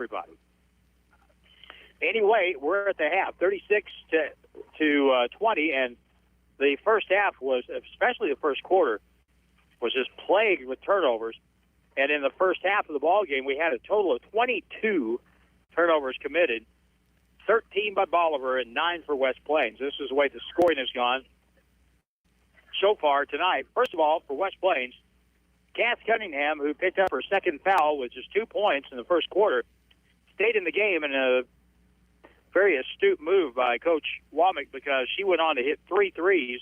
everybody. Anyway, we're at the half, 36 to 20, and the first half was, especially the first quarter, was just plagued with turnovers. And in the first half of the ball game, we had a total of 22 turnovers committed, 13 by Bolivar and 9 for West Plains. This is the way the scoring has gone so far tonight. First of all, for West Plains, Cass Cunningham, who picked up her second foul with just 2 points in the first quarter, stayed in the game in a very astute move by Coach Womack because she went on to hit 3 threes.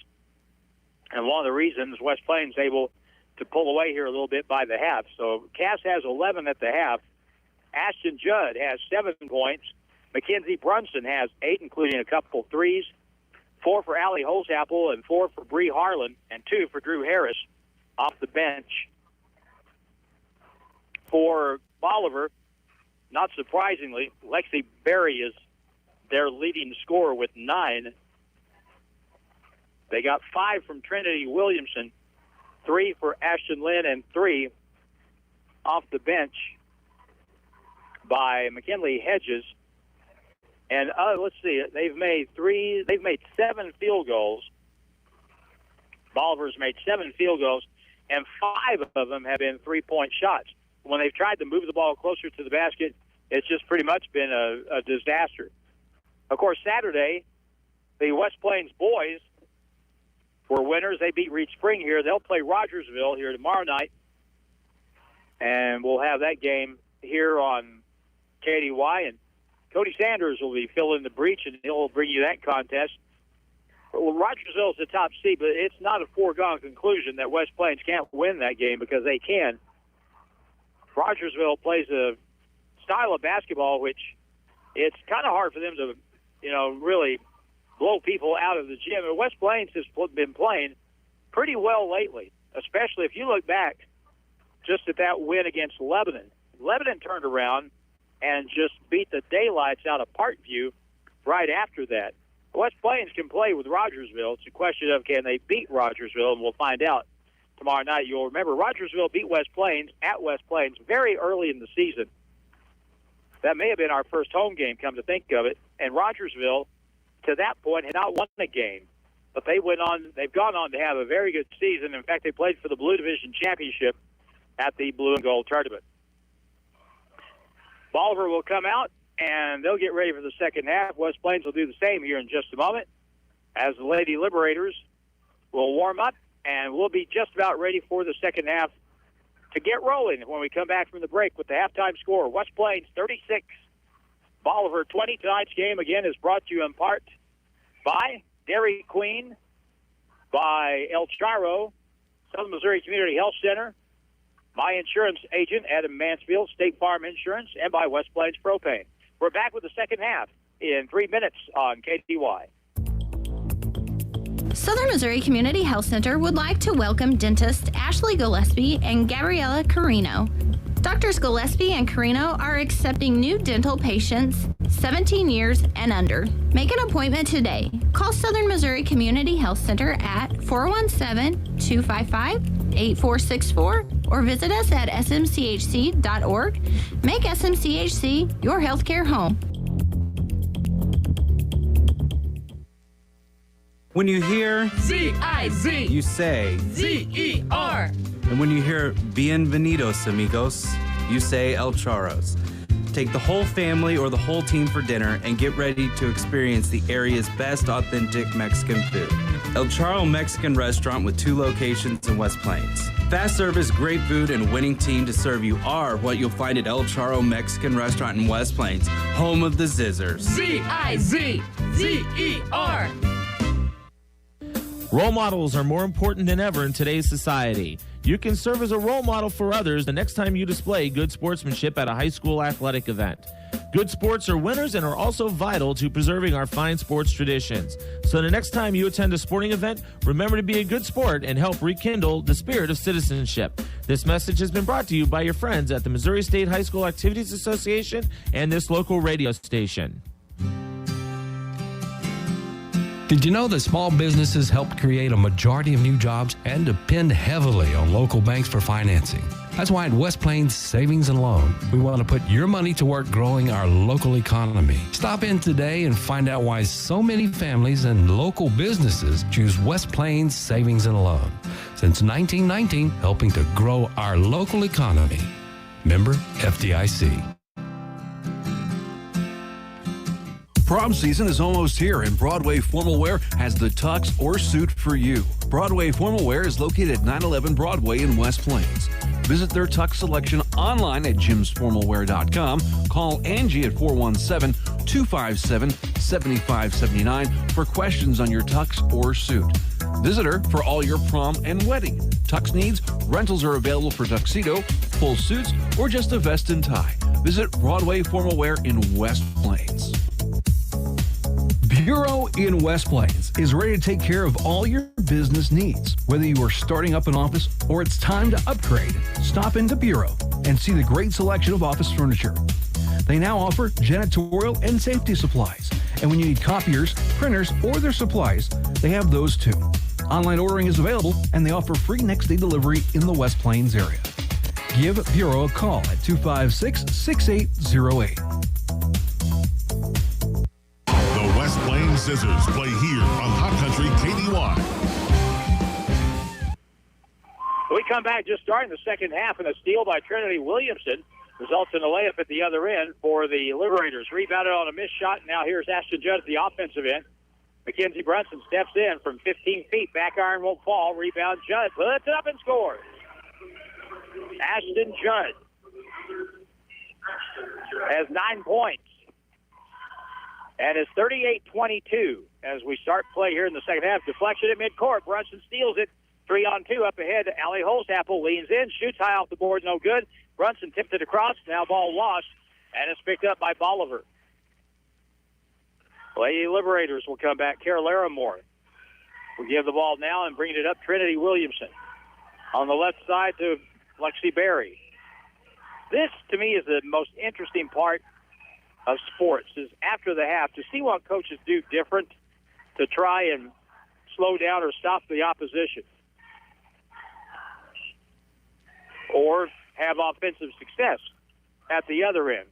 And one of the reasons West Plains able to pull away here a little bit by the half. So Cass has 11 at the half. Ashton Judd has 7 points. Mackenzie Brunson has 8, including a couple threes. 4 for Allie Holzapple and 4 for Bree Harlan and 2 for Drew Harris off the bench. For Bolivar, not surprisingly, Lexi Berry is their leading scorer with 9. They got 5 from Trinity Williamson, 3 for Ashton Lynn, and 3 off the bench by McKinley Hedges. And let's see, they've made 7 field goals. Bolivar's made 7 field goals, and 5 of them have been 3-point shots. When they've tried to move the ball closer to the basket, it's just pretty much been a disaster. Of course, Saturday, the West Plains boys were winners. They beat Reed Spring here. They'll play Rogersville here tomorrow night, and we'll have that game here on KDY. And Cody Sanders will be filling the breach, and he'll bring you that contest. Well, Rogersville is the top seed, but it's not a foregone conclusion that West Plains can't win that game because they can. Rogersville plays a style of basketball which it's kind of hard for them to, really blow people out of the gym. And West Plains has been playing pretty well lately, especially if you look back just at that win against Lebanon. Lebanon turned around and just beat the daylights out of Parkview right after that. West Plains can play with Rogersville. It's a question of can they beat Rogersville, and we'll find out tomorrow night. You'll remember Rogersville beat West Plains at West Plains very early in the season. That may have been our first home game, come to think of it. And Rogersville, to that point, had not won a game. But they've gone on to have a very good season. In fact, they played for the Blue Division Championship at the Blue and Gold Tournament. Bolivar will come out, and they'll get ready for the second half. West Plains will do the same here in just a moment as the Lady Liberators will warm up, and we'll be just about ready for the second half to get rolling when we come back from the break with the halftime score. West Plains 36, Bolivar 20. Tonight's game, again, is brought to you in part by Dairy Queen, by El Charo, Southern Missouri Community Health Center, my insurance agent, Adam Mansfield, State Farm Insurance, and by West Plains Propane. We're back with the second half in 3 minutes on KDY. Southern Missouri Community Health Center would like to welcome dentist Ashley Gillespie and Gabriella Carino. Doctors Gillespie and Carino are accepting new dental patients 17 years and under. Make an appointment today. Call Southern Missouri Community Health Center at 417-255-8464 or visit us at smchc.org. Make SMCHC your healthcare home. When you hear Z-I-Z, you say Z-E-R. And when you hear Bienvenidos, amigos, you say El Charros. Take the whole family or the whole team for dinner and get ready to experience the area's best authentic Mexican food. El Charro Mexican Restaurant with 2 locations in West Plains. Fast service, great food, and a winning team to serve you are what you'll find at El Charro Mexican Restaurant in West Plains, home of the Zizzers. Z-I-Z-Z-E-R. Role models are more important than ever in today's society. You can serve as a role model for others the next time you display good sportsmanship at a high school athletic event. Good sports are winners and are also vital to preserving our fine sports traditions. So the next time you attend a sporting event, remember to be a good sport and help rekindle the spirit of citizenship. This message has been brought to you by your friends at the Missouri State High School Activities Association and this local radio station. Did you know that small businesses helped create a majority of new jobs and depend heavily on local banks for financing? That's why at West Plains Savings and Loan, we want to put your money to work growing our local economy. Stop in today and find out why so many families and local businesses choose West Plains Savings and Loan. Since 1919, helping to grow our local economy. Member FDIC. Prom season is almost here, and Broadway Formal Wear has the tux or suit for you. Broadway Formal Wear is located at 911 Broadway in West Plains. Visit their tux selection online at jimsformalwear.com. Call Angie at 417-257-7579 for questions on your tux or suit. Visit her for all your prom and wedding tux needs. Rentals are available for tuxedo, full suits, or just a vest and tie. Visit Broadway Formal Wear in West Plains. Bureau in West Plains is ready to take care of all your business needs. Whether you are starting up an office or it's time to upgrade, stop into Bureau and see the great selection of office furniture. They now offer janitorial and safety supplies. And when you need copiers, printers, or their supplies, they have those too. Online ordering is available, and they offer free next-day delivery in the West Plains area. Give Bureau a call at 256-6808. West Plains Zizzers play here on Hot Country KDY. We come back just starting the second half, and a steal by Trinity Williamson results in a layup at the other end for the Liberators. Rebounded on a missed shot. Now here's Ashton Judd at the offensive end. Mackenzie Brunson steps in from 15 feet. Back iron won't fall. Rebound Judd puts it up and scores. Ashton Judd has 9 points. And it's 38-22 as we start play here in the second half. Deflection at midcourt. Brunson steals it. 3-on-2 up ahead. Allie Holzapfel leans in. Shoots high off the board. No good. Brunson tipped it across. Now ball lost. And it's picked up by Bolivar. Lady Liberators will come back. Carol Larimore will give the ball now and bring it up. Trinity Williamson on the left side to Lexi Berry. This, to me, is the most interesting part of sports, is after the half to see what coaches do different to try and slow down or stop the opposition or have offensive success at the other end.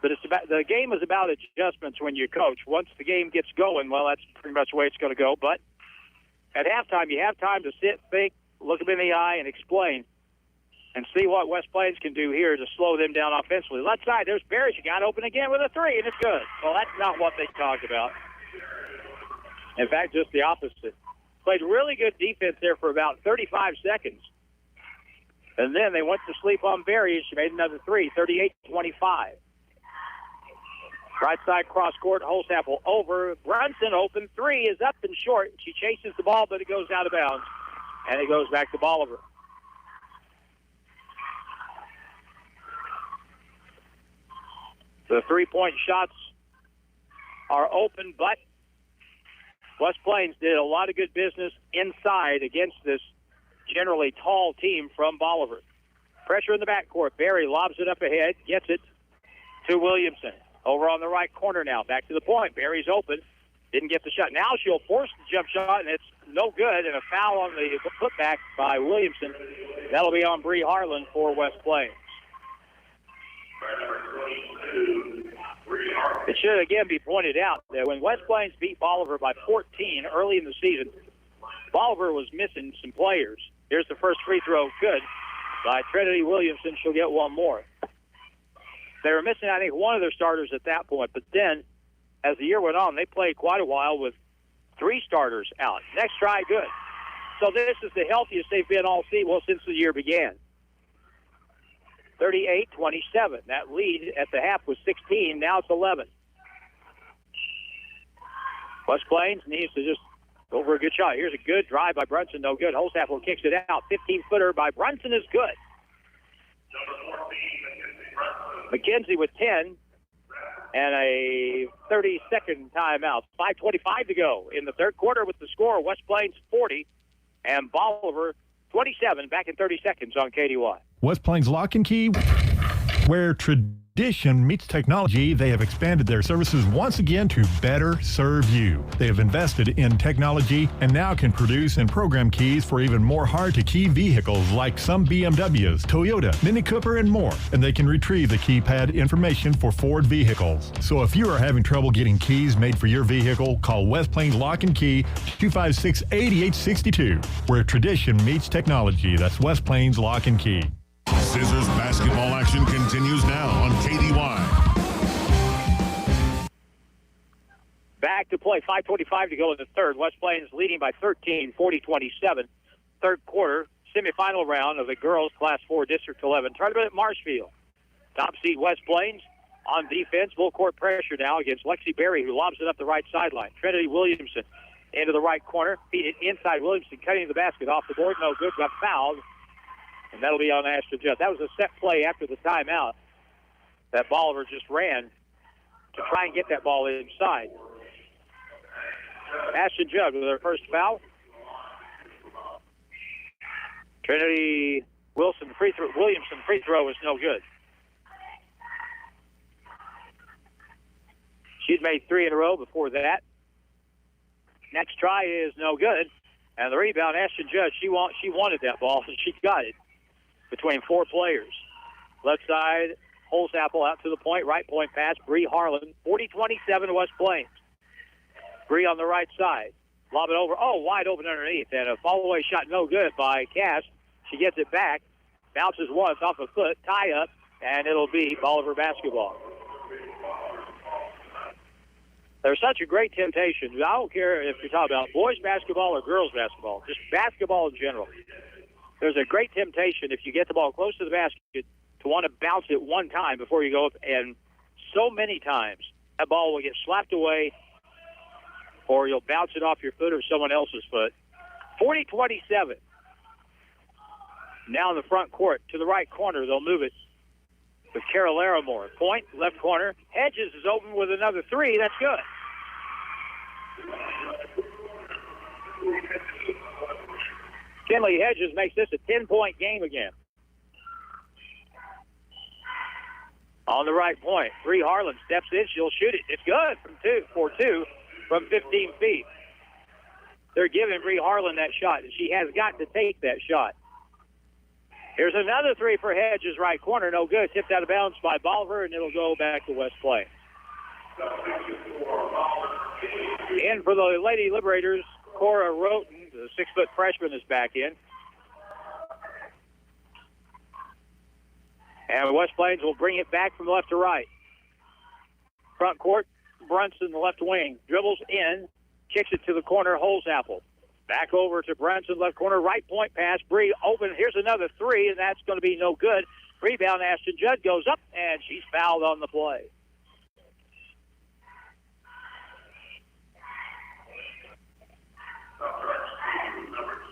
But it's about, the game is about adjustments when you coach. Once the game gets going, well, that's pretty much the way it's going to go. But at halftime, you have time to sit, think, look them in the eye, and explain, and see what West Plains can do here to slow them down offensively. Left side, there's Barry. She got open again with a three, and it's good. Well, that's not what they talked about. In fact, just the opposite. Played really good defense there for about 35 seconds. And then they went to sleep on Barry, and she made another three, 38-25. Right side cross court, Holzapfel over. Brunson open. Three is up and short. She chases the ball, but it goes out of bounds. And it goes back to Bolivar. The three-point shots are open, but West Plains did a lot of good business inside against this generally tall team from Bolivar. Pressure in the backcourt. Barry lobs it up ahead, gets it to Williamson. Over on the right corner now. Back to the point. Barry's open. Didn't get the shot. Now she'll force the jump shot, and it's no good, and a foul on the putback by Williamson. That'll be on Bree Harlan for West Plains. It should again be pointed out that when West Plains beat Bolivar by 14 early in the season, Bolivar was missing some players. Here's the first free throw, good, by Trinity Williamson. She'll get one more. They were missing, I think, one of their starters at that point, but then as the year went on, they played quite a while with three starters out. Next try, good. So this is the healthiest they've been all season, well, since the year began. 38-27. That lead at the half was 16. Now it's 11. West Plains needs to just go for a good shot. Here's a good drive by Brunson. No good. Holzapfel kicks it out. 15-footer by Brunson is good. McKenzie with 10 and a 30-second timeout. 5:25 to go in the third quarter with the score. West Plains 40 and Bolivar 27. Back in 30 seconds on KDY. West Plains Lock and Key, where tradition tradition meets technology, they have expanded their services once again to better serve you. They have invested in technology and now can produce and program keys for even more hard-to-key vehicles like some BMWs, Toyota, Mini Cooper, and more. And they can retrieve the keypad information for Ford vehicles. So if you are having trouble getting keys made for your vehicle, call West Plains Lock and Key 256-8862, where tradition meets technology. That's West Plains Lock and Key. Zizzers basketball action continues now on KDY. Back to play, 5:25 to go in the third. West Plains leading by 13, 40-27. Third quarter, semifinal round of the girls Class 4 District 11 tournament at Marshfield. Top seed West Plains on defense, full court pressure now against Lexi Berry, who lobs it up the right sideline. Trinity Williamson into the right corner, feed it inside. Williamson cutting the basket off the board, no good, got fouled. And that'll be on Ashton Judd. That was a set play after the timeout that Bolivar just ran to try and get that ball inside. Ashton Judd with her first foul. Trinity Williamson free throw is no good. She'd made 3 in a row before that. Next try is no good. And the rebound, Ashton Judd, she wanted that ball, and she got it. Between 4 players. Left side, Holzapfel out to the point. Right point pass, Bree Harlan. 40-27 West Plains. Bree on the right side. Lob it over. Oh, wide open underneath. And a fall-away shot no good by Cass. She gets it back. Bounces once off a foot. Tie up. And it'll be Bolivar basketball. There's such a great temptation. I don't care if you're talking about boys basketball or girls basketball. Just basketball in general. There's a great temptation if you get the ball close to the basket to want to bounce it one time before you go up, and so many times that ball will get slapped away or you'll bounce it off your foot or someone else's foot. 40-27. Now in the front court to the right corner, they'll move it with Carol Larimore. Point, left corner. Hedges is open with another 3. That's good. Kinley Hedges makes this a 10-point game again. On the right point, Bree Harlan steps in. She'll shoot it. It's good for two from 15 feet. They're giving Bree Harlan that shot, and she has got to take that shot. Here's another 3 for Hedges, right corner. No good. Tipped out of bounds by Bolivar, and it'll go back to West Plains. In for the Lady Liberators, Cora Roten, the 6-foot freshman, is back in. And West Plains will bring it back from left to right. Front court, Brunson, the left wing, dribbles in, kicks it to the corner, Holzapfel. Back over to Brunson, left corner, right point pass. Bree open. Here's another 3, and that's going to be no good. Rebound, Ashton Judd goes up, and she's fouled on the play.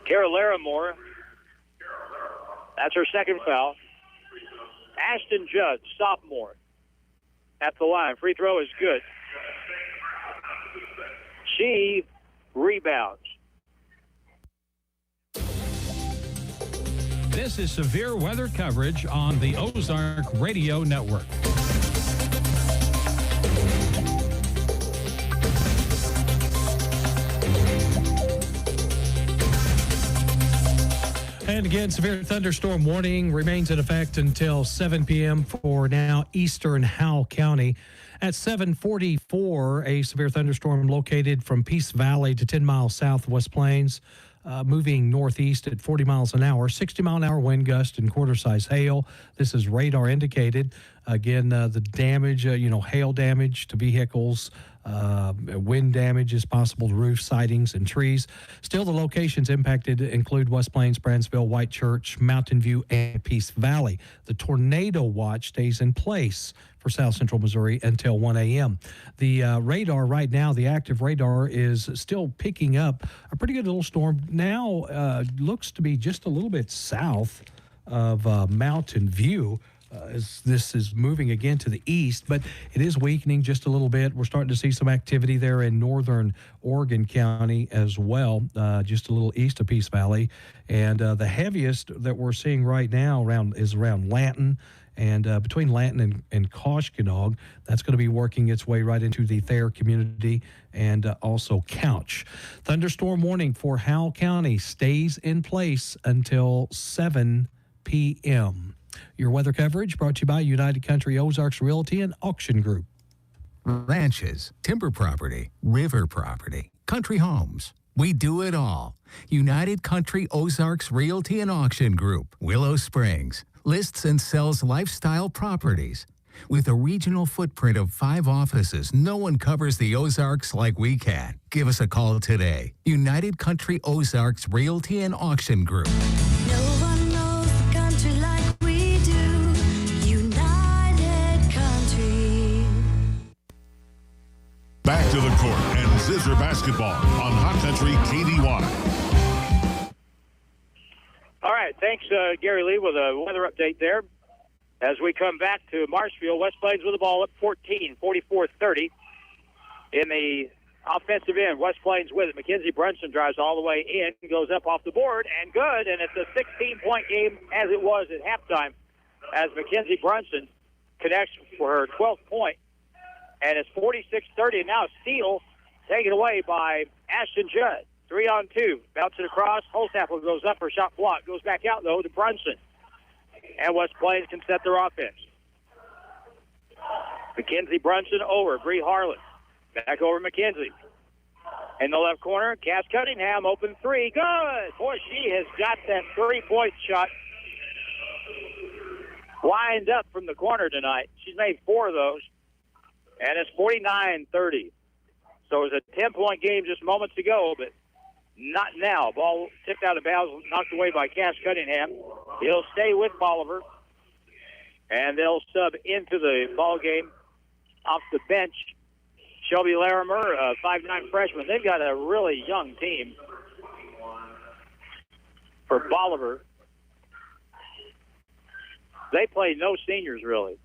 Carol Larimore, that's her second foul. Ashton Judd, sophomore, at the line. Free throw is good. She rebounds. This is severe weather coverage on the Ozark Radio Network. And again, severe thunderstorm warning remains in effect until 7 p.m. for now eastern Howell County. At 7:44, a severe thunderstorm located from Peace Valley to 10 miles south of West Plains, moving northeast at 40 miles an hour, 60-mile-an-hour wind gust and quarter-size hail. This is radar indicated. Again, the damage, hail damage to vehicles, wind damage is possible to roof sidings and trees. Still, the locations impacted include West Plains, Brandsville, White Church, Mountain View, and Peace Valley. The tornado watch stays in place for South Central Missouri until 1 a.m. The radar right now, the active radar, is still picking up a pretty good little storm. Now looks to be just a little bit south of Mountain View. As this is moving again to the east, but it is weakening just a little bit. We're starting to see some activity there in northern Oregon County as well, just a little east of Peace Valley. And the heaviest that we're seeing right now is around Lanton And between Lanton and Koshkonong, that's going to be working its way right into the Thayer community and also Couch. Thunderstorm warning for Howell County stays in place until 7 p.m. Your weather coverage brought to you by United Country Ozarks Realty and Auction Group. Ranches, timber property, river property, country homes. We do it all. United Country Ozarks Realty and Auction Group, Willow Springs, lists and sells lifestyle properties. With a regional footprint of 5 offices, no one covers the Ozarks like we can. Give us a call today. United Country Ozarks Realty and Auction Group. No one knows the country like we do. United Country. Back to the court and Zizzer basketball on Hot Country KDY. All right, thanks, Gary Lee, with a weather update there. As we come back to Marshfield, West Plains with the ball up 14, 44-30. In the offensive end, West Plains with it. Mackenzie Brunson drives all the way in, goes up off the board, and good. And it's a 16-point game as it was at halftime as Mackenzie Brunson connects for her 12th point. And it's 46-30, and now a steal taken away by Ashton Judd. 3-on-2, bounce it across. Holstaffel goes up, her shot blocked. Goes back out, though, to Brunson. And West Plains can set their offense. Mackenzie Brunson over. Bree Harlan. Back over Mackenzie. In the left corner, Cass Cunningham, open three. Good! Boy, she has got that three-point shot lined up from the corner tonight. She's made 4 of those. And it's 49-30. So it was a 10-point game just moments ago, but not now. Ball tipped out of bounds, knocked away by Cass Cunningham. He'll stay with Bolivar. And they'll sub into the ball game off the bench. Shelby Larimer, a 5'9" freshman. They've got a really young team for Bolivar. They play no seniors, really.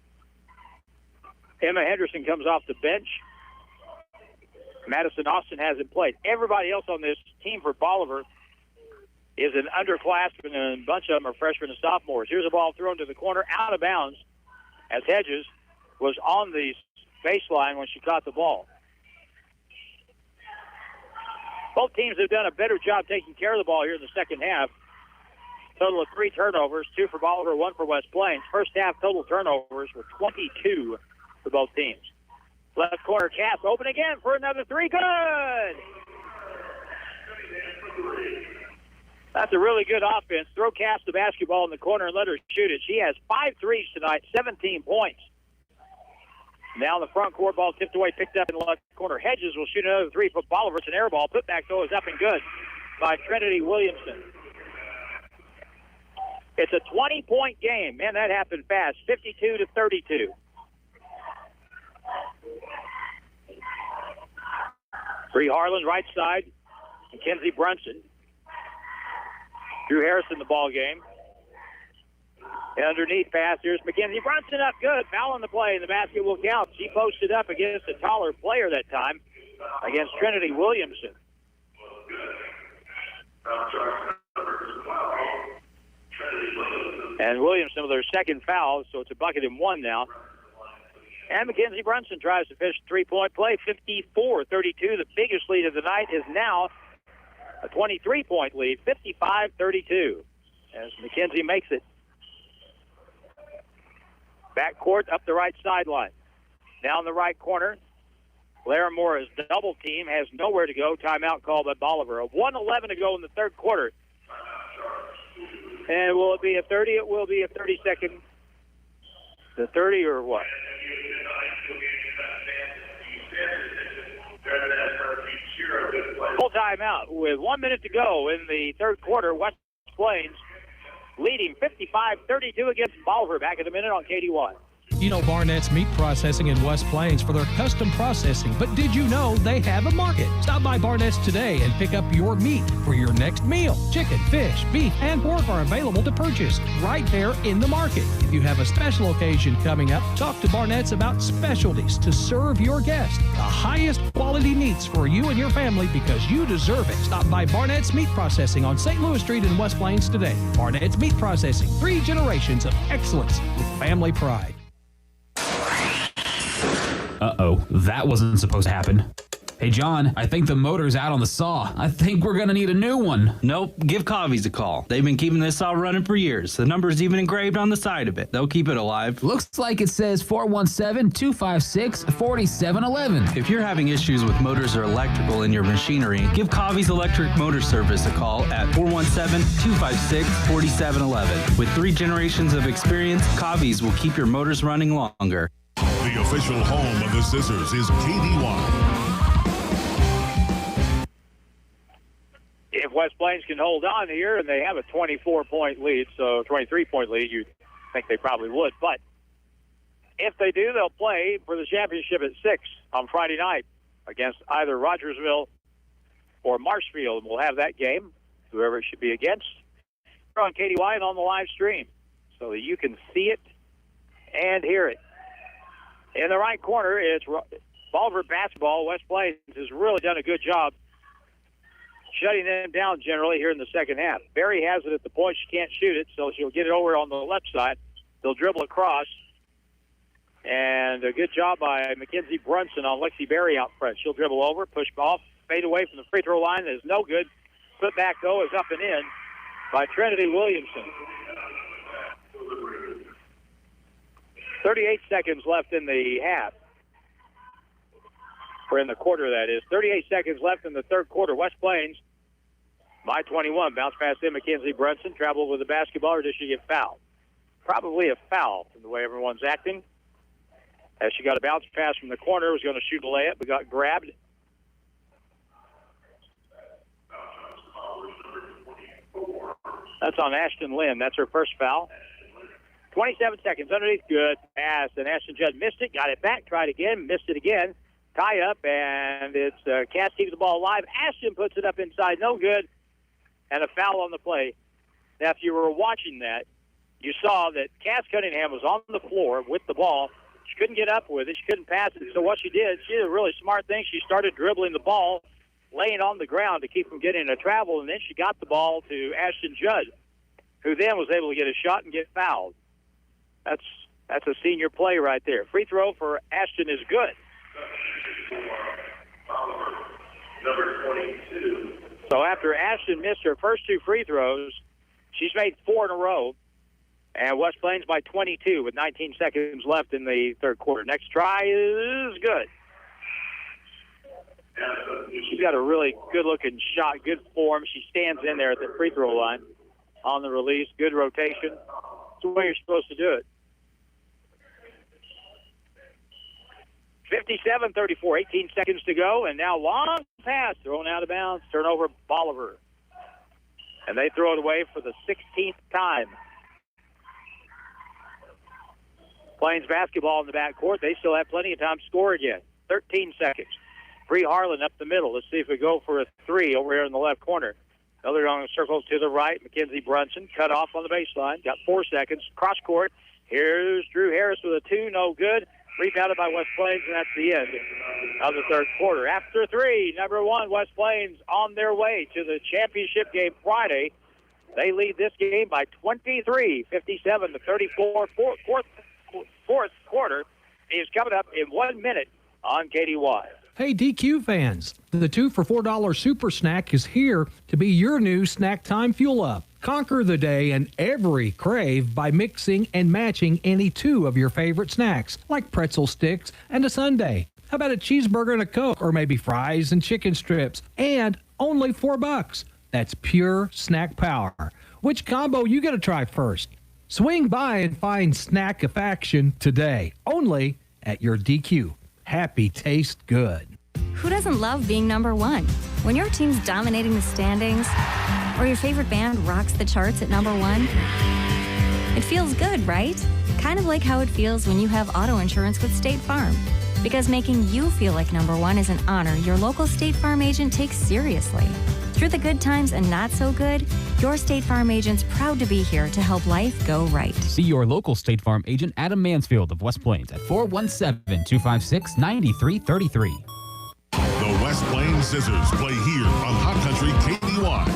Emma Henderson comes off the bench. Madison Austin hasn't played. Everybody else on this team for Bolivar is an underclassman, and a bunch of them are freshmen and sophomores. Here's a ball thrown to the corner, out of bounds, as Hedges was on the baseline when she caught the ball. Both teams have done a better job taking care of the ball here in the second half. Total of 3 turnovers, 2 for Bolivar, 1 for West Plains. First half total turnovers were 22 for both teams. Left corner, Cass open again for another 3. Good! That's a really good offense. Throw Cass the basketball in the corner and let her shoot it. She has 5 threes tonight, 17 points. Now the front court ball tipped away, picked up in the left corner. Hedges will shoot another 3 for Bolivar. It's an air ball. Put back, though, is up and good by Trinity Williamson. It's a 20-point game. Man, that happened fast. 52-32. Bree Harlan, right side. Mackenzie Brunson. Drew Harrison, the ball game. And underneath pass, here's Mackenzie Brunson up good. Foul on the play, and the basket will count. She posted up against a taller player that time, against Trinity Williamson. And Williamson with her second foul, so it's a bucket and 1 now. And Mackenzie Brunson tries to finish 3-point play, 54-32. The biggest lead of the night is now a 23-point lead, 55-32, as Mackenzie makes it. Backcourt up the right sideline. Down the right corner, Larimore is double team, has nowhere to go. Timeout called by Bolivar. 1:11 to go in the third quarter. And will it be a 30? It will be a 30-second. The 30 or what? Full timeout with 1 minute to go in the third quarter. West Plains leading 55-32 against Bolivar. Back in a minute on KDY. You know Barnett's Meat Processing in West Plains for their custom processing, but did you know they have a market? Stop by Barnett's today and pick up your meat for your next meal. Chicken, fish, beef, and pork are available to purchase right there in the market. If you have a special occasion coming up, talk to Barnett's about specialties to serve your guests. The highest quality meats for you and your family because you deserve it. Stop by Barnett's Meat Processing on St. Louis Street in West Plains today. Barnett's Meat Processing, 3 generations of excellence with family pride. Uh-oh, that wasn't supposed to happen. Hey, John, I think the motor's out on the saw. I think we're gonna need a new one. Nope, give Covies a call. They've been keeping this saw running for years. The number's even engraved on the side of it. They'll keep it alive. Looks like it says 417-256-4711. If you're having issues with motors or electrical in your machinery, give Covies Electric Motor Service a call at 417-256-4711. With 3 generations of experience, Covies will keep your motors running longer. The official home of the Zizzers is KDY. If West Plains can hold on here, and they have a 24-point lead, so 23-point lead, you'd think they probably would. But if they do, they'll play for the championship at 6 on Friday night against either Rogersville or Marshfield. And we'll have that game, whoever it should be against, on KDY and on the live stream so that you can see it and hear it. In the right corner, it's Bolivar basketball. West Plains has really done a good job shutting them down generally here in the second half. Barry has it at the point. She can't shoot it, so she'll get it over on the left side. They'll dribble across. And a good job by Mackenzie Brunson on Lexi Berry out front. She'll dribble over, push off, fade away from the free throw line. Is no good. Put back, though, is up and in by Trinity Williamson. 38 seconds left in the half. Or in the quarter, that is. 38 seconds left in the third quarter. West Plains by 21. Bounce pass in. Mackenzie Brunson traveled with the basketball, or did she get fouled? Probably a foul from the way everyone's acting. As she got a bounce pass from the corner, was going to shoot a layup, but got grabbed. That's on Ashton Lynn. That's her first foul. 27 seconds underneath. Good pass. And Ashton Judd missed it, got it back, tried again, missed it again. Tie up, and it's Cass keeps the ball alive. Ashton puts it up inside. No good. And a foul on the play. Now, if you were watching that, you saw that Cass Cunningham was on the floor with the ball. She couldn't get up with it. She couldn't pass it. So what she did a really smart thing. She started dribbling the ball, laying on the ground to keep from getting a travel, and then she got the ball to Ashton Judd, who then was able to get a shot and get fouled. That's a senior play right there. Free throw for Ashton is good. Number 22. So after Ashton missed her first 2 free throws, she's made 4 in a row. And West Plains by 22 with 19 seconds left in the third quarter. Next try is good. She's got a really good-looking shot, good form. She stands in there at the free throw line on the release. Good rotation. That's the way you're supposed to do it. 57-34, 18 seconds to go, and now long pass thrown out of bounds, turnover Bolivar. And they throw it away for the 16th time. Plains basketball in the backcourt. They still have plenty of time to score again. 13 seconds. Bree Harlan up the middle. Let's see if we go for a 3 over here in the left corner. Another on the circle to the right. Mackenzie Brunson cut off on the baseline. Got 4 seconds. Cross court. Here's Drew Harris with a 2. No good. Rebounded by West Plains, and that's the end of the third quarter. After 3, number 1, West Plains on their way to the championship game Friday. They lead this game by 23, 57-34. Fourth quarter is coming up in 1 minute on KDY. Hey, DQ fans, the 2 for $4 Super Snack is here to be your new snack time fuel up. Conquer the day and every crave by mixing and matching any 2 of your favorite snacks, like pretzel sticks and a sundae. How about a cheeseburger and a Coke, or maybe fries and chicken strips, and only $4. That's pure snack power. Which combo you gonna try first? Swing by and find Snackifaction today, only at your DQ. Happy taste good. Who doesn't love being number 1? When your team's dominating the standings, or your favorite band rocks the charts at number 1, it feels good, right? Kind of like how it feels when you have auto insurance with State Farm. Because making you feel like number one is an honor your local State Farm agent takes seriously. Through the good times and not so good, your State Farm agent's proud to be here to help life go right. See your local State Farm agent, Adam Mansfield of West Plains, at 417-256-9333. The West Plains Zizzers play here on Hot Country KDY.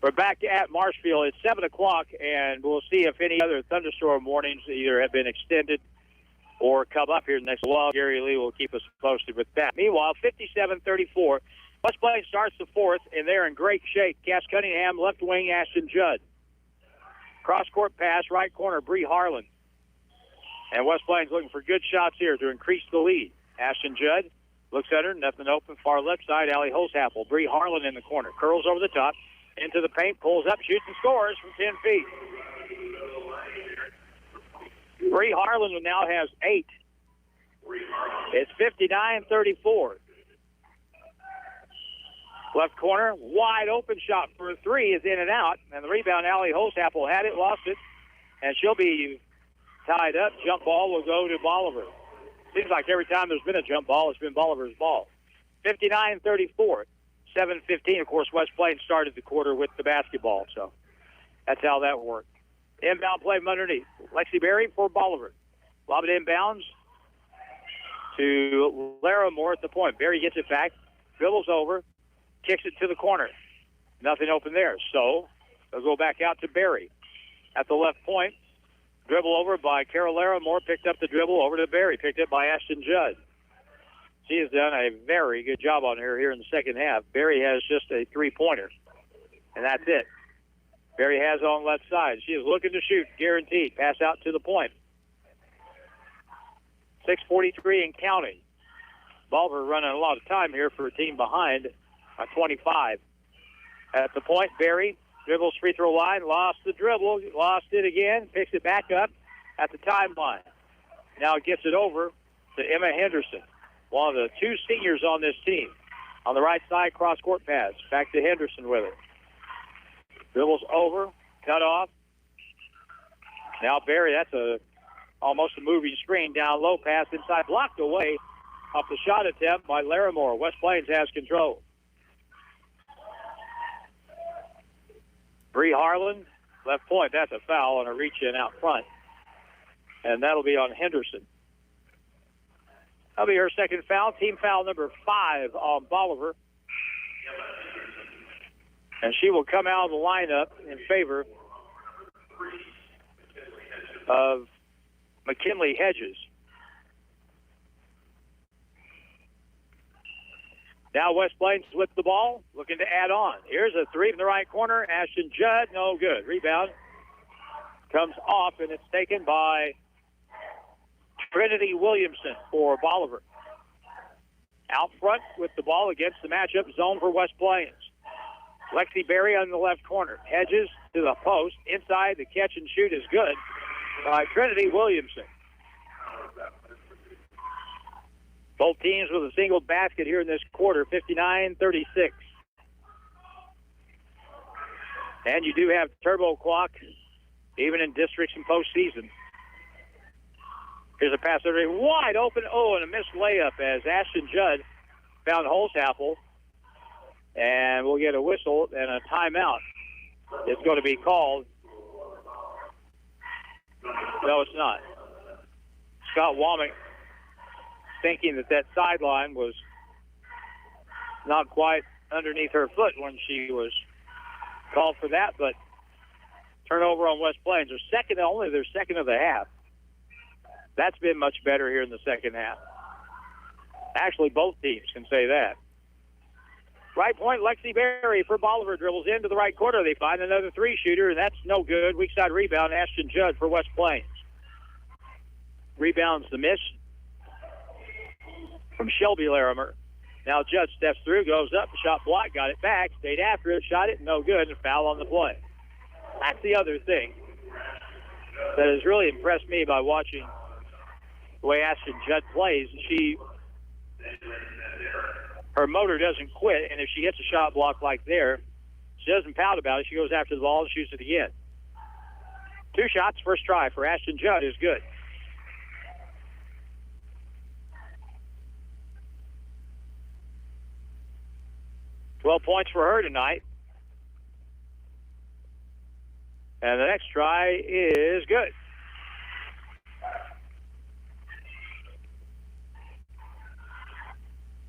We're back at Marshfield. It's 7 o'clock, and we'll see if any other thunderstorm warnings either have been extended or come up here next while. Gary Lee will keep us posted with that. Meanwhile, 57-34. West Plains starts the fourth, and they're in great shape. Cass Cunningham, left wing, Ashton Judd. Cross-court pass, right corner, Bree Harlan. And West Plains looking for good shots here to increase the lead. Ashton Judd looks at her, nothing open. Far left side, Allie Holzapfel. Bree Harlan in the corner. Curls over the top, into the paint, pulls up, shoots, and scores from 10 feet. Bree Harlan now has 8. It's 59-34. Left corner, wide open shot for a 3 is in and out. And the rebound, Allie Holzapfel had it, lost it, and she'll be tied up. Jump ball will go to Bolivar. Seems like every time there's been a jump ball, it's been Bolivar's ball. 59-34. 7:15. Of course, West Plains started the quarter with the basketball, so that's how that worked. Inbound play from underneath. Lexi Berry for Bolivar. Lob it inbounds to Larimore at the point. Berry gets it back, dribbles over, kicks it to the corner. Nothing open there, so they'll go back out to Berry. At the left point, dribble over by Carol Larimore, picked up the dribble over to Berry, picked up by Ashton Judd. She has done a very good job on her here in the second half. Berry has just a three-pointer, and that's it. Berry has on left side. She is looking to shoot, guaranteed. Pass out to the point. 6:43 and counting. Bolivar running a lot of time here for a team behind by 25. At the point, Berry dribbles free throw line, lost the dribble, lost it again, picks it back up at the timeline. Now gets it over to Emma Henderson, one of the 2 seniors on this team. On the right side, cross-court pass. Back to Henderson with it. Dribbles over, cut off. Now Berry, that's almost a moving screen. Down low, pass inside, blocked away off the shot attempt by Larimore. West Plains has control. Bree Harlan, left point. That's a foul on a reach-in out front. And that'll be on Henderson. That'll be her second foul. Team foul number 5 on Bolivar. And she will come out of the lineup in favor of McKinley Hedges. Now West Plains with the ball, looking to add on. Here's a 3 from the right corner. Ashton Judd, no good. Rebound comes off, and it's taken by Trinity Williamson for Bolivar. Out front with the ball against the matchup zone for West Plains. Lexi Berry on the left corner. Hedges to the post. Inside, the catch and shoot is good by Trinity Williamson. Both teams with a single basket here in this quarter, 59-36. And you do have turbo clock even in districts and postseason. Here's a pass over wide open. Oh, and a missed layup as Ashton Judd found Holzapfel. And we'll get a whistle and a timeout. It's going to be called. No, it's not. Scott Womack thinking that sideline was not quite underneath her foot when she was called for that, but turnover on West Plains. Their second of the half. That's been much better here in the second half. Actually, both teams can say that. Right point, Lexi Berry for Bolivar dribbles into the right corner. They find another 3-shooter, and that's no good. Weak side rebound, Ashton Judd for West Plains. Rebounds the miss from Shelby Larimer. Now Judd steps through, goes up, shot blocked, got it back, stayed after it, shot it, no good, and foul on the play. That's the other thing that has really impressed me by watching the way Ashton Judd plays. Her motor doesn't quit, and if she hits a shot block like there, she doesn't pout about it. She goes after the ball and shoots it again. 2 shots, first try for Ashton Judd is good. $12 points for her tonight. And the next try is good.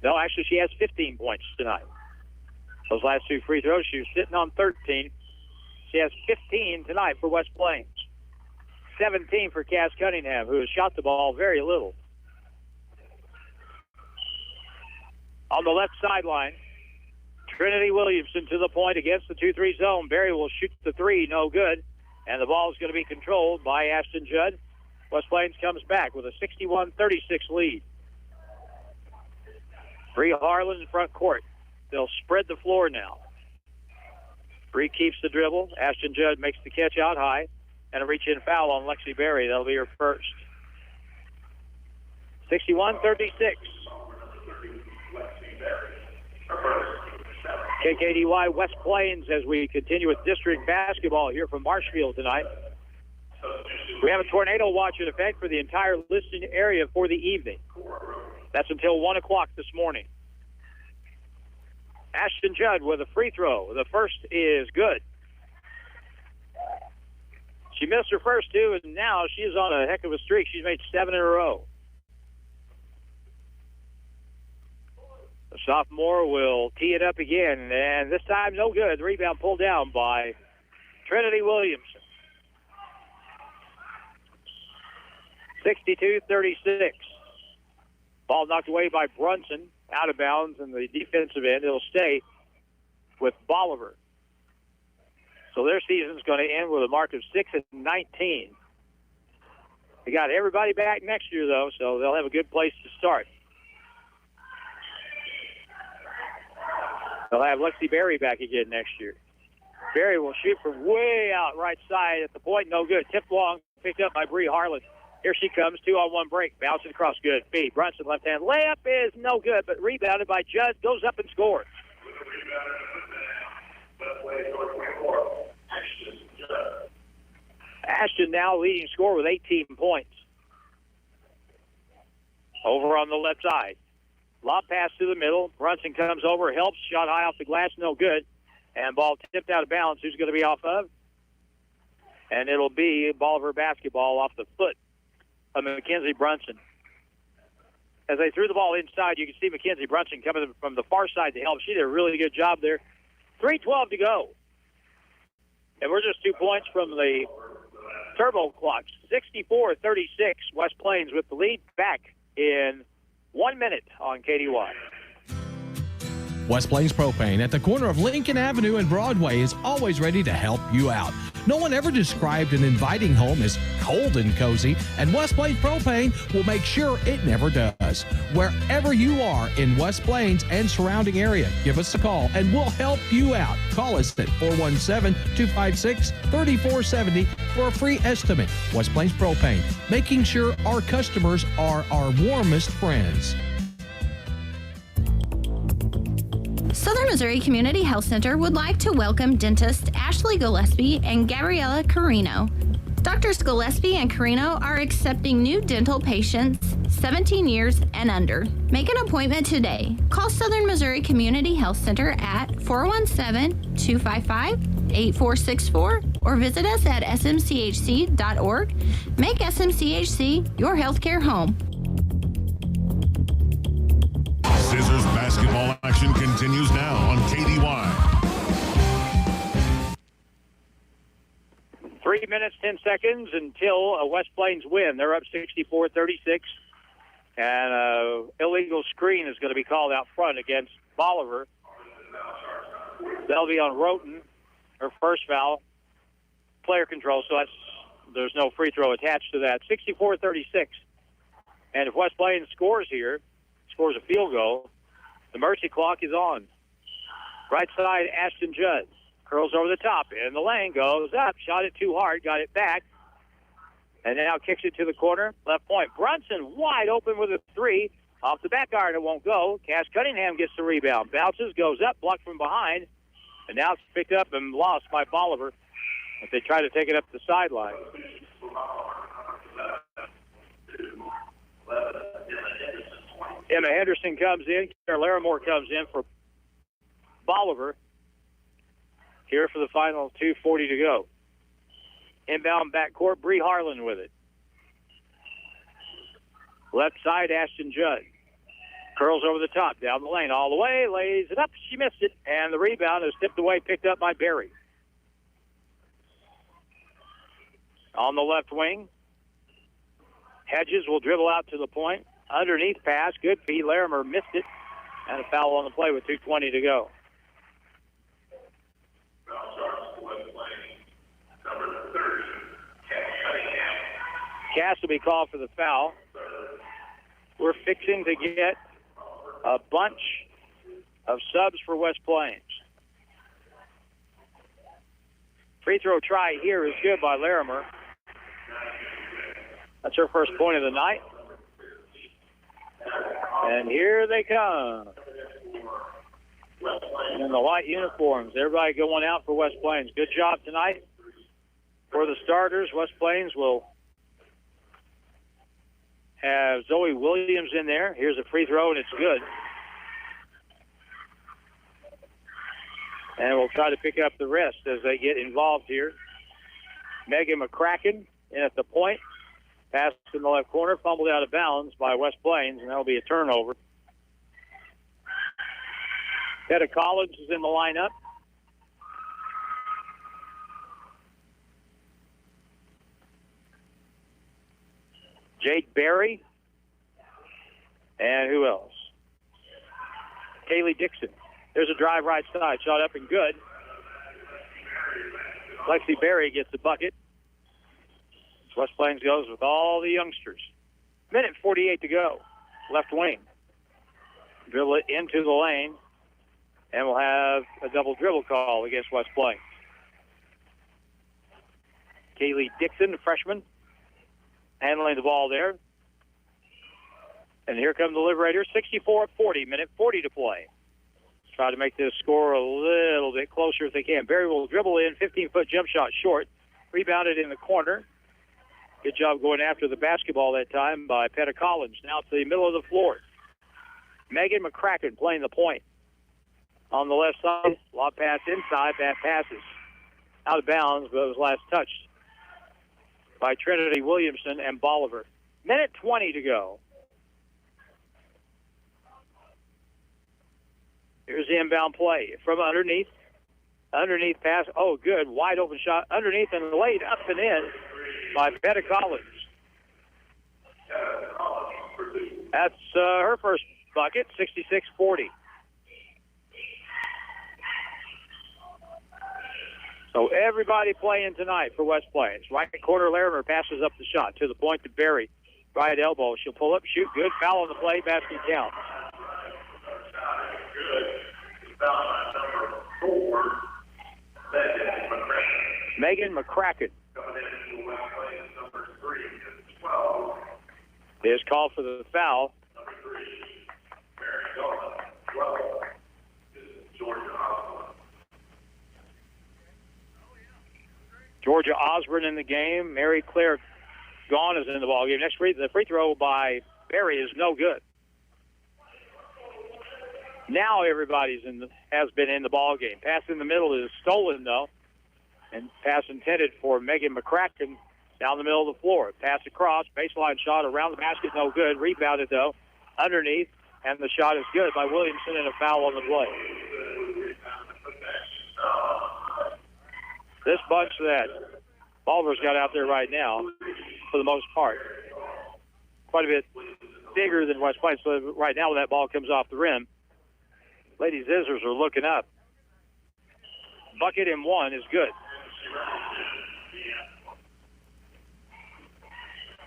No, actually, she has 15 points tonight. Those last 2 free throws, she was sitting on 13. She has 15 tonight for West Plains. 17 for Cass Cunningham, who has shot the ball very little. On the left sideline, Trinity Williamson to the point against the 2-3 zone. Barry will shoot the 3, no good. And the ball is going to be controlled by Ashton Judd. West Plains comes back with a 61-36 lead. Bree Harlan in front court. They'll spread the floor now. Bree keeps the dribble. Ashton Judd makes the catch out high. And a reach-in foul on Lexi Berry. That'll be her first. 61-36. KKDY West Plains as we continue with district basketball here from Marshfield tonight. We have a tornado watch in effect for the entire listening area for the evening. That's until 1 o'clock this morning. Ashton Judd with a free throw. The first is good. She missed her first 2, and now she's on a heck of a streak. She's made 7 in a row. The sophomore will tee it up again, and this time no good. The rebound pulled down by Trinity Williamson. 62-36. Ball knocked away by Brunson, out of bounds in the defensive end. It'll stay with Bolivar. So their season's going to end with a mark of 6-19. They got everybody back next year, though, so they'll have a good place to start. They'll have Lexi Berry back again next year. Berry will shoot from way out right side at the point. No good. Tipped long. Picked up by Bree Harlan. Here she comes. 2-on-1 break. Bounces across. Good. Feed. Brunson left hand. Layup is no good, but rebounded by Judd. Goes up and scores. Ashton now leading scorer with 18 points. Over on the left side. Lob pass to the middle. Brunson comes over, helps. Shot high off the glass, no good. And ball tipped out of bounds. Who's going to be off of? And it'll be Bolivar basketball off the foot of Mackenzie Brunson. As they threw the ball inside, you can see Mackenzie Brunson coming from the far side to help. She did a really good job there. 3:12 to go. And we're just 2 points from the turbo clock. 64-36. West Plains with the lead back in 1 minute on KDY. West Plains Propane at the corner of Lincoln Avenue and Broadway is always ready to help you out. No one ever described an inviting home as cold and cozy, and West Plains Propane will make sure it never does. Wherever you are in West Plains and surrounding area, give us a call and we'll help you out. Call us at 417-256-3470 for a free estimate. West Plains Propane, making sure our customers are our warmest friends. Southern Missouri Community Health Center would like to welcome dentist Ashley Gillespie and Gabriella Carino. Doctors Gillespie and Carino are accepting new dental patients 17 years and under. Make an appointment today. Call Southern Missouri Community Health Center at 417-255-8464 or visit us at smchc.org. Make SMCHC your healthcare home. Zizzers basketball action continues now on KDY. 3 minutes, 10 seconds until a West Plains win. They're up 64-36. And illegal screen is going to be called out front against Bolivar. That'll be on Roten, her first foul. Player control, so there's no free throw attached to that. 64-36. And if West Plains scores a field goal, the mercy clock is on. Right side, Ashton Judd. Curls over the top. In the lane, goes up. Shot it too hard. Got it back. And now kicks it to the corner. Left point. Brunson wide open with a 3. Off the back iron, it won't go. Cass Cunningham gets the rebound. Bounces, goes up, blocked from behind. And now it's picked up and lost by Bolivar. if they try to take it up the sideline. Emma Henderson comes in. Kara Larimore comes in for Bolivar. Here for the final 2:40 to go. Inbound backcourt, Bree Harlan with it. Left side, Ashton Judd. Curls over the top, down the lane, all the way, lays it up. She missed it, and the rebound is tipped away, picked up by Berry. On the left wing, Hedges will dribble out to the point. Underneath pass, good feed. Larimer missed it, and a foul on the play with 2:20 to go. Cass will be called for the foul. We're fixing to get a bunch of subs for West Plains. Free throw try here is good by Larimer. That's her first point of the night. And here they come. In the white uniforms, everybody going out for West Plains. Good job tonight. For the starters, West Plains will have Zoe Williams in there. Here's a free throw, and it's good. And we'll try to pick up the rest as they get involved here. Megan McCracken in at the point. Pass in the left corner, fumbled out of bounds by West Plains, and that'll be a turnover. Hedda Collins is in the lineup. Jade Berry. And who else? Kaylee Dixon. There's a drive right side. Shot up and good. Lexi Berry gets the bucket. West Plains goes with all the youngsters. Minute 48 to go. Left wing. Dribble it into the lane. And we'll have a double dribble call against West Plains. Kaylee Dixon, the freshman, handling the ball there. And here come the Liberators, 64-40, minute 40 to play. Try to make this score a little bit closer if they can. Berry will dribble in, 15-foot jump shot short. Rebounded in the corner. Good job going after the basketball that time by Petta Collins. Now to the middle of the floor. Megan McCracken playing the point. On the left side, lob pass inside, that passes out of bounds, but it was last touched by Trinity Williamson and Bolivar. Minute 20 to go. Here's the inbound play from underneath. Underneath pass. Oh, good. Wide open shot underneath and laid up and in by Petta Collins. That's her first bucket, 66-40. So everybody playing tonight for West Plains. Right corner, Larimer passes up the shot to the point to Berry. Right elbow. She'll pull up, shoot. Good. Foul on the play. Basket count. Megan McCracken is called for the foul. Georgia Osborne in the game. Mary Claire Gone is in the ball game. Next the free throw by Berry is no good. Now everybody's has been in the ball game. Pass in the middle is stolen though, and pass intended for Megan McCracken down the middle of the floor. Pass across, baseline shot around the basket, no good. Rebounded though, underneath, and the shot is good by Williamson and a foul on the play. This bunch that Bolivar's got out there right now, for the most part, quite a bit bigger than West Plains. So right now when that ball comes off the rim, Lady Zizzers are looking up. Bucket in one is good.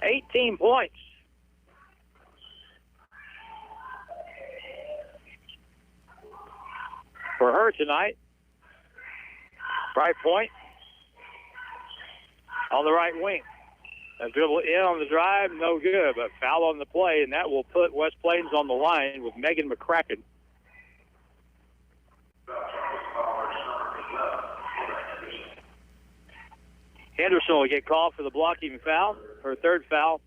18 points. For her tonight. Right point. On the right wing. A dribble in on the drive, no good, but foul on the play, and that will put West Plains on the line with Megan McCracken. Henderson will get called for the blocking foul, her third foul.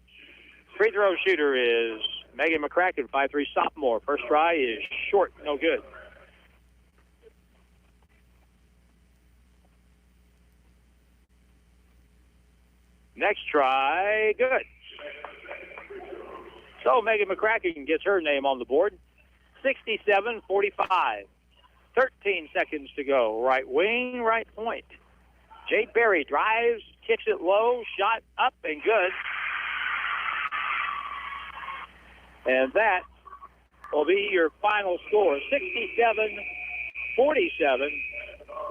Free throw shooter is Megan McCracken, 5'3" sophomore. First try is short, no good. Next try, good. So Megan McCracken gets her name on the board. 67-45. 13 seconds to go. Right wing, right point. Jade Berry drives, kicks it low, shot up and good. And that will be your final score. 67-47.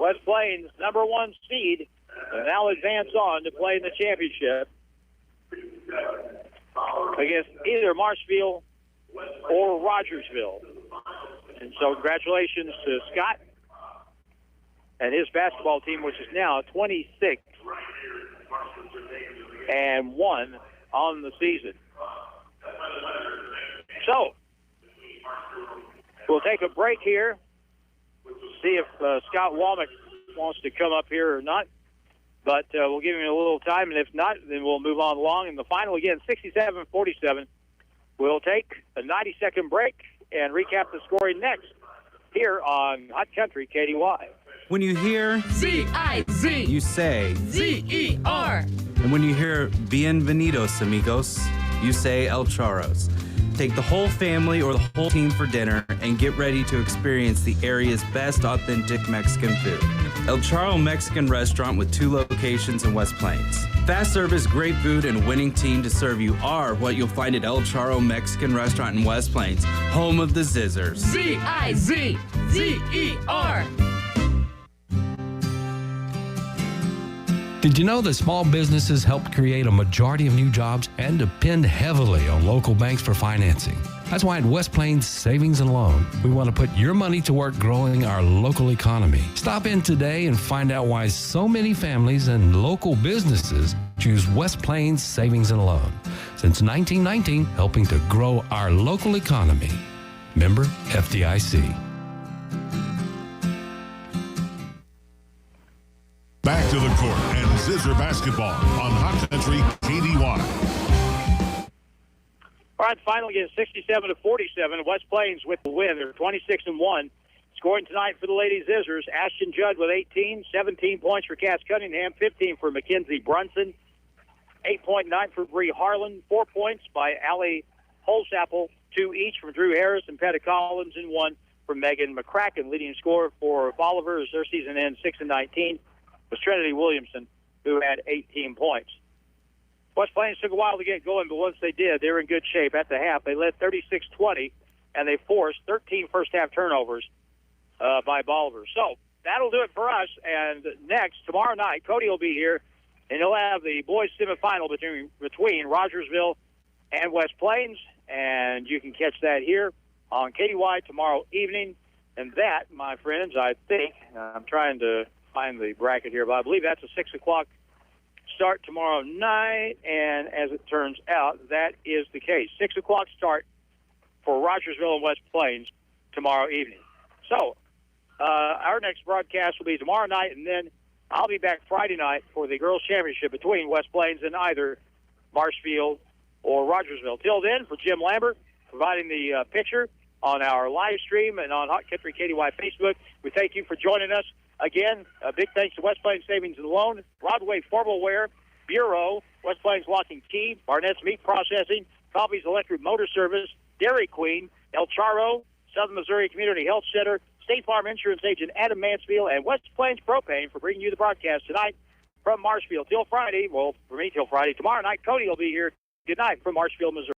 West Plains, number one seed, and now advance on to play in the championship against either Marshfield or Rogersville. And so congratulations to Scott and his basketball team, which is now 26-1 on the season. So we'll take a break here, see if Scott Womack wants to come up here or not. But we'll give him a little time, and if not, then we'll move on along. And the final, again, 67-47. We'll take a 90-second break and recap the scoring next here on Hot Country KDY. When you hear Z-I-Z, you say Z-E-R. And when you hear Bienvenidos, amigos, you say El Charros. Take the whole family or the whole team for dinner and get ready to experience the area's best authentic Mexican food. El Charro Mexican Restaurant with 2 locations in West Plains. Fast service, great food, and a winning team to serve you are what you'll find at El Charro Mexican Restaurant in West Plains, home of the Zizzers. Z-I-Z-Z-E-R. Did you know that small businesses help create a majority of new jobs and depend heavily on local banks for financing? That's why at West Plains Savings and Loan, we want to put your money to work growing our local economy. Stop in today and find out why so many families and local businesses choose West Plains Savings and Loan. Since 1919, helping to grow our local economy. Member FDIC. Back to the court and Zizzer basketball on Hot Country KDY. All right, final again, 67-47. West Plains with the win. They're 26-1. Scoring tonight for the Lady Zizzers, Ashton Judd with 18, 17 points for Cass Cunningham, 15 for Mackenzie Brunson, 8.9 for Bree Harlan, 4 points by Allie Holsapple, 2 each from Drew Harris and Petty Collins, and 1 from Megan McCracken. Leading scorer for Bolivar as their season ends 6-19 was Trinity Williamson, who had 18 points. West Plains took a while to get going, but once they did, they were in good shape at the half. They led 36-20, and they forced 13 first-half turnovers by Bolivar. So that'll do it for us. And next, tomorrow night, Cody will be here, and he'll have the boys' semifinal between Rogersville and West Plains, and you can catch that here on KDY tomorrow evening. And that, my friends, I think, I'm trying to find the bracket here, but I believe that's a 6 o'clock start tomorrow night, and as it turns out, that is the case. 6 o'clock start for Rogersville and West Plains tomorrow evening. So our next broadcast will be tomorrow night, and then I'll be back Friday night for the girls' championship between West Plains and either Marshfield or Rogersville. Till then, for Jim Lambert, providing the picture on our live stream and on Hot Country KDY Facebook, we thank you for joining us. Again, a big thanks to West Plains Savings and Loan, Broadway Formal Wear, Bureau, West Plains Lock and Key, Barnett's Meat Processing, Coffee's Electric Motor Service, Dairy Queen, El Charro, Southern Missouri Community Health Center, State Farm Insurance Agent Adam Mansfield, and West Plains Propane for bringing you the broadcast tonight from Marshfield. Till Friday, well, for me till Friday. Tomorrow night, Cody will be here. Good night from Marshfield, Missouri.